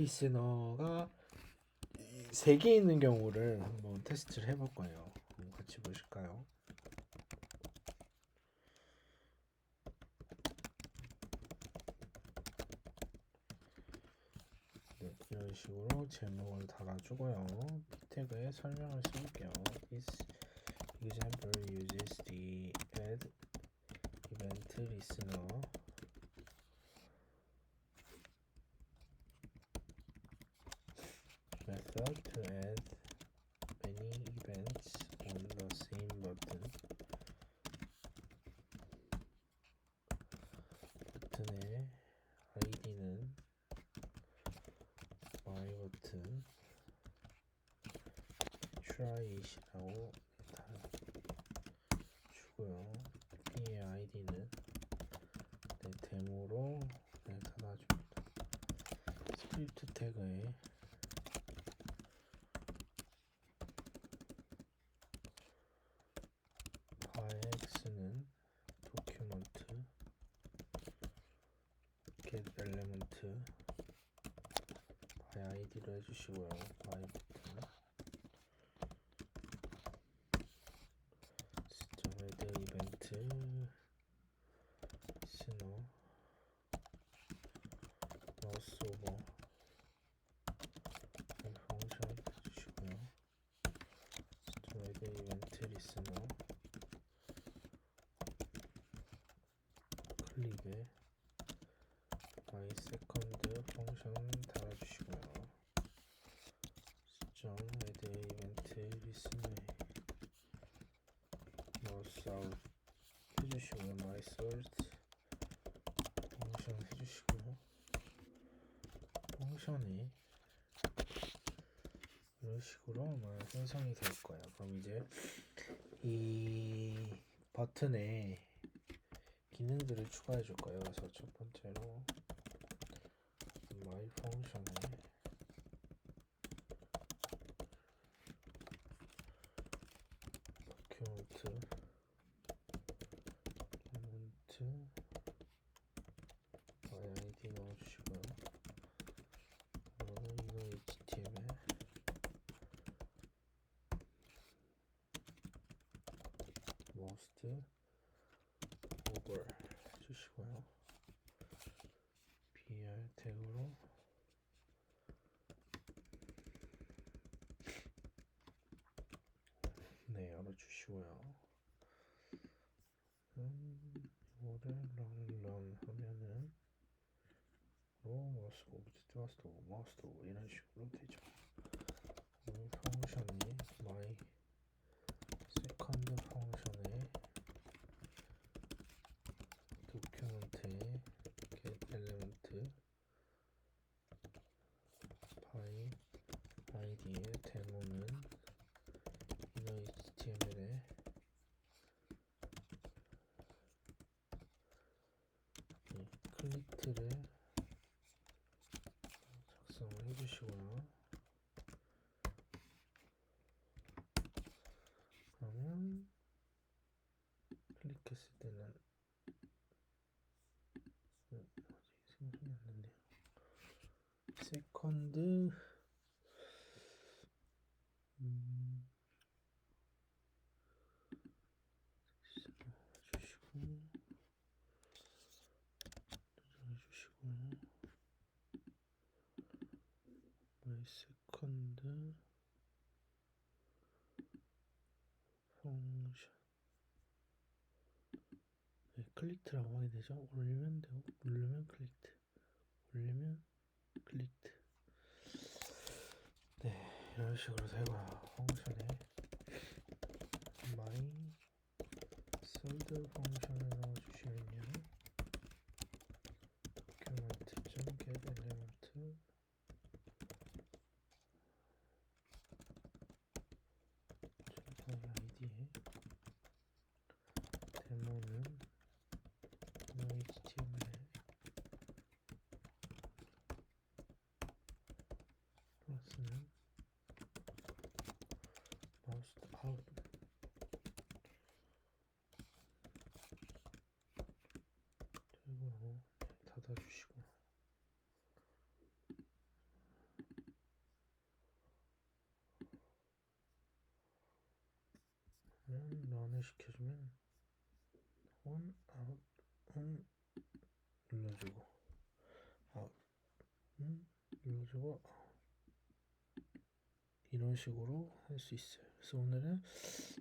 리스너가 3개 있는 경우를 한번 테스트를 해볼 거예요. 한번 같이 보실까요? 네, 이런 식으로 제목을 달아주고요. 태그에 설명을 쓸게요. This example uses the addEventListener method to add many events on the same button. 버튼의 id는 myButton tryit이라고 주고요. B의 id는 데모로 닫아줍니다. 스크립트 태그에 x는 도큐먼트 getElement by id로 해주시고요. by 버튼 addEventListener mouseover 펑션 해주시고요. addEventListener 클릭에 mySecond 펑션 달아주시고요. addEventListener mouseout 해주시고요. mySort 펑션 해주시고요. 펑션이 이런 식으로 아마 생성이 될 거예요. 그럼 이제 이 버튼에 기능들을 추가해 줄 거예요. 그래서 첫 번째로 my 펑션에 도큐멘트 my id 넣어주시고요. 그러면 이거 html most over 해주시고요. br 태그로 네, 열어주시고요. 이거를 run 하면은 마우스 오브 이런 식으로 되죠. 펑션이 my second 펑션에 도큐멘트에 getElement by id의 데모는 html에 클릭트를 작성을 해주시고요. 그러면 클릭했을 때는 아직 생성이 안 됐네요. 세컨드 해주시고요. my second 펑션 네, 클릭트라고 하게 되죠. 올리면 되고 누르면 클릭트, 올리면 클릭트. 네, 이런 식으로 되고요. 펑션에 my third 펑션을 넣어주시면요. document.getElement id에 데모는 html에 플러스는 마우스 아웃 태그로 닫아주시고 ON을 시켜주면 ON, OUT, ON 눌러주고 OUT, 눌러주고 이런 식으로 할 수 있어요. 그래서 오늘은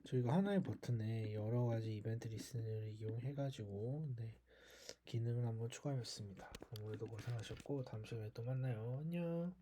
저희가 하나의 버튼에 여러 가지 이벤트 리스너를 이용해가지고 기능을 한번 추가해봤습니다. 그럼 오늘도 고생하셨고 다음 시간에 또 만나요. 안녕.